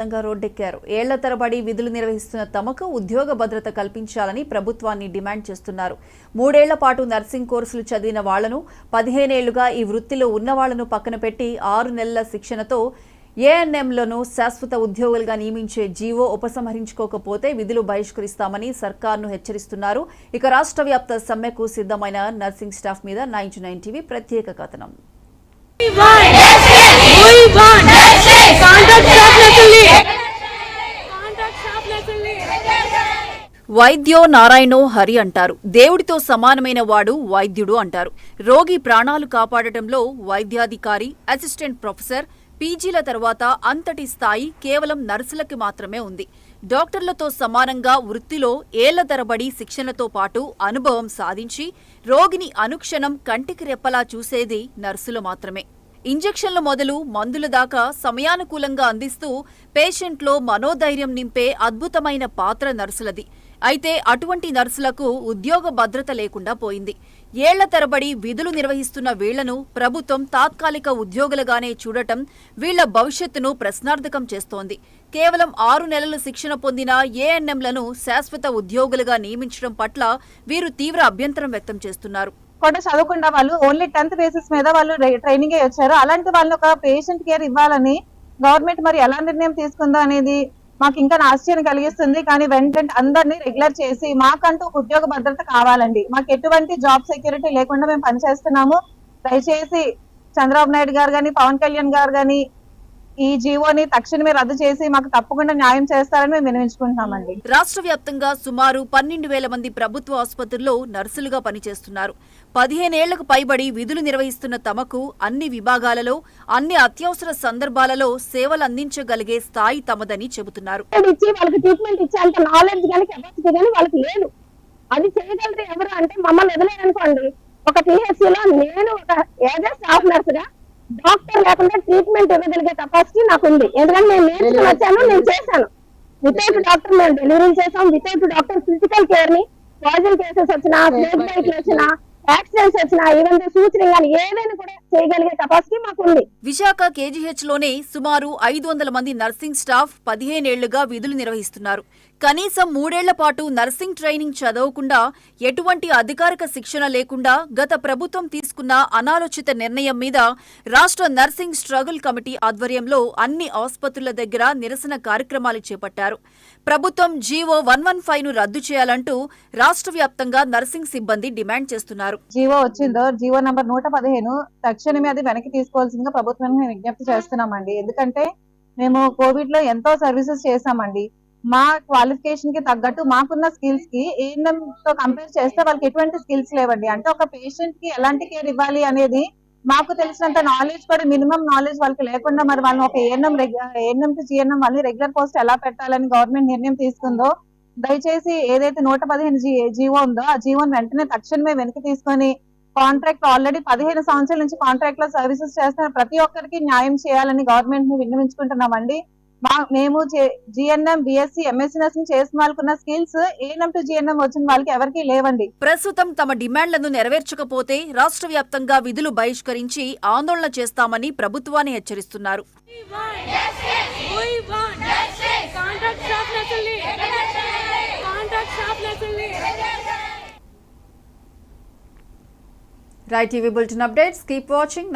రోడ్డెక్కారు. ఏళ్ల తరబడి విధులు నిర్వహిస్తున్న తమకు ఉద్యోగ భద్రత కల్పించాలని ప్రభుత్వాన్ని డిమాండ్ చేస్తున్నారు. 3 ఏళ్ల పాటు నర్సింగ్ కోర్సులు చదివిన వాళ్లను 15 ఏళ్లుగా ఈ వృత్తిలో ఉన్న వాళ్లను పక్కన పెట్టి 6 నెలల శిక్షణతో ఏఎన్ఎంలను శాశ్వత ఉద్యోగులుగా నియమించే జీవో ఉపసంహరించుకోకపోతే విధులు బహిష్కరిస్తామని సర్కార్ను హెచ్చరిస్తున్నారు. ఇక రాష్ట్ర వ్యాప్త సమ్మెకు సిద్ధమైన నర్సింగ్ స్టాఫ్ మీద 9 టీవీ ప్రత్యేక కథనం. వైద్యో నారాయణో హరి అంటారు. దేవుడితో సమానమైన వాడు వైద్యుడు అంటారు. రోగి ప్రాణాలు కాపాడటంలో వైద్యాధికారి, అసిస్టెంట్ ప్రొఫెసర్, పీజీల తర్వాత అంతటి స్థాయి కేవలం నర్సులకి మాత్రమే ఉంది. డాక్టర్లతో సమానంగా వృత్తిలో ఏళ్ల తరబడి శిక్షణతో పాటు అనుభవం సాధించి రోగిని అనుక్షణం కంటికి రెప్పలా చూసేది నర్సులు మాత్రమే. ఇంజెక్షన్లు మొదలు మందుల దాకా సమయానుకూలంగా అందిస్తూ పేషెంట్లో మనోధైర్యం నింపే అద్భుతమైన పాత్ర నర్సులది. అయితే అటువంటి నర్సులకు ఉద్యోగ భద్రత లేకుండా పోయింది. ఏళ్ల తరబడి విధులు నిర్వహిస్తున్న వీళ్లను ప్రభుత్వం తాత్కాలిక ఉద్యోగులుగానే చూడటం వీళ్ల భవిష్యత్తును ప్రశ్నార్థకం చేస్తోంది. కేవలం 6 నెలలు శిక్షణ పొందిన ఏఎన్ఎంలను శాశ్వత ఉద్యోగులుగా నియమించడం పట్ల వీరు తీవ్ర అభ్యంతరం వ్యక్తం చేస్తున్నారు. కూడా చదవకుండా వాళ్ళు ఓన్లీ 10th బేసిస్ మీద వాళ్ళు ట్రైనింగ్ వచ్చారు. అలాంటి వాళ్ళు ఒక పేషెంట్ కేర్ ఇవ్వాలని గవర్నమెంట్ మరి ఎలా నిర్ణయం తీసుకుందో అనేది మాకు ఇంకా ఆశ్చర్యం కలిగిస్తుంది. కానీ వెంటనే అందరినీ రెగ్యులర్ చేసి మాకంటూ ఉద్యోగ భద్రత కావాలండి. మాకు ఎటువంటి జాబ్ సెక్యూరిటీ లేకుండా మేము పనిచేస్తున్నాము. దయచేసి చంద్రబాబు నాయుడు గారు కానీ, పవన్ కళ్యాణ్ గారు కానీ ఈ జీవోని తక్షణమే రద్దు చేసి మాకు తప్పకుండా న్యాయం చేస్తారని మేము విన్నవించుకుంటున్నామండి. రాష్ట్ర వ్యాప్తంగా సుమారు 12,000 మంది ప్రభుత్వ ఆసుపత్రుల్లో నర్సులుగా పనిచేస్తున్నారు. 15 ఏళ్లకు పైబడి విధులు నిర్వహిస్తున్న తమకు అన్ని విభాగాలలో, అన్ని అత్యవసర సందర్భాలలో సేవలు అందించగలిగే స్థాయి తమదని చెబుతున్నారు. వాళ్ళకి ట్రీట్మెంట్ ఇచ్చేంత నాలెడ్జ్ కానీ కెపాసిటీ కానీ వాళ్ళకి లేదు. అది చేయగలరు ఎవరు అంటే మమ్మల్ని వదిలేరనుకోండి. ఒక టీహెచ్సీలో నేను ఒక ఏదో స్టాఫ్ నర్స్ గా డాక్టర్ లేకుండా ట్రీట్మెంట్ ఇవ్వగలిగే కెపాసిటీ నాకు ఉంది. ఎందుకంటే నేను నేర్చుకుని వచ్చాను, నేను చేశాను. వితౌట్ డాక్టర్ మేము డెలివరీ చేసాం. వితౌట్ డాక్టర్ ఫిజికల్ కేర్ ని పాయిజన్ కేసెస్ వచ్చినా, స్నేక్ బైట్లు వచ్చినా, యాక్సిడెంట్స్ వచ్చినా, ఈవెన్ సూచన కానీ ఏదైనా కూడా చేయగలిగే కెపాసిటీ మాకు ఉంది. విశాఖ కేజీహెచ్ లోనే సుమారు 500 మంది నర్సింగ్ స్టాఫ్ 15 ఏళ్లుగా విధులు నిర్వహిస్తున్నారు. కనీసం 3 ఏళ్ల పాటు నర్సింగ్ ట్రైనింగ్ చదవకుండా, ఎటువంటి అధికారిక శిక్షణ లేకుండా గత ప్రభుత్వం తీసుకున్న అనాలోచిత నిర్ణయం మీద రాష్ట్ర నర్సింగ్ స్ట్రగుల్ కమిటీ ఆధ్వర్యంలో అన్ని ఆసుపత్రుల దగ్గర నిరసన కార్యక్రమాలు చేపట్టారు. ప్రభుత్వం జీవో 115ను రద్దు చేయాలంటూ రాష్ట్ర వ్యాప్తంగా నర్సింగ్ సిబ్బంది డిమాండ్ చేస్తున్నారు. జీవో వచ్చిందో జీవో నంబర్ 115 తక్షణమే అది వెనక్కి తీసుకోవాల్సిందిగా ప్రభుత్వానికి విజ్ఞప్తి చేస్తున్నామండి. ఎందుకంటే మేము కోవిడ్ లో ఎంతో సర్వీసెస్ చేశామండి. మా క్వాలిఫికేషన్ కి తగ్గట్టు మాకున్న స్కిల్స్ కి ఏఎన్ఎం తో కంపేర్ చేస్తే వాళ్ళకి ఎటువంటి స్కిల్స్ లేవండి. అంటే ఒక పేషెంట్ కి ఎలాంటి కేర్ ఇవ్వాలి అనేది మాకు తెలిసినంత నాలెడ్జ్ కూడా మినిమం నాలెడ్జ్ వాళ్ళకి లేకుండా మరి వాళ్ళని ఒక ఏఎన్ఎం టు జిఎన్ఎం వాళ్ళని రెగ్యులర్ పోస్ట్ ఎలా పెట్టాలని గవర్నమెంట్ నిర్ణయం తీసుకుందో దయచేసి ఏదైతే 115 జీవో ఉందో ఆ జీవోని వెంటనే తక్షణమే వెనక్కి తీసుకొని కాంట్రాక్ట్ ఆల్రెడీ 15 సంవత్సరాల నుంచి కాంట్రాక్ట్ లో సర్వీసెస్ చేస్తున్న ప్రతి ఒక్కరికి న్యాయం చేయాలని గవర్నమెంట్ ని విన్నవించుకుంటున్నామండి. మేము జిఎన్ఎం, బిఎస్సి, ఎంఎస్సీ నర్సింగ్ చేసిన వాళ్ళకున్న స్కిల్స్ ఏఎన్ఎం టు జిఎన్ఎం వచ్చిన వాళ్ళకి ఎవరికి లేవండి. ప్రస్తుతం తమ డిమాండ్లను నెరవేర్చకపోతే రాష్ట్ర వ్యాప్తంగా విధులు బహిష్కరించి ఆందోళన చేస్తామని ప్రభుత్వాన్ని హెచ్చరిస్తున్నారు. Right TV bulletin updates. Keep watching.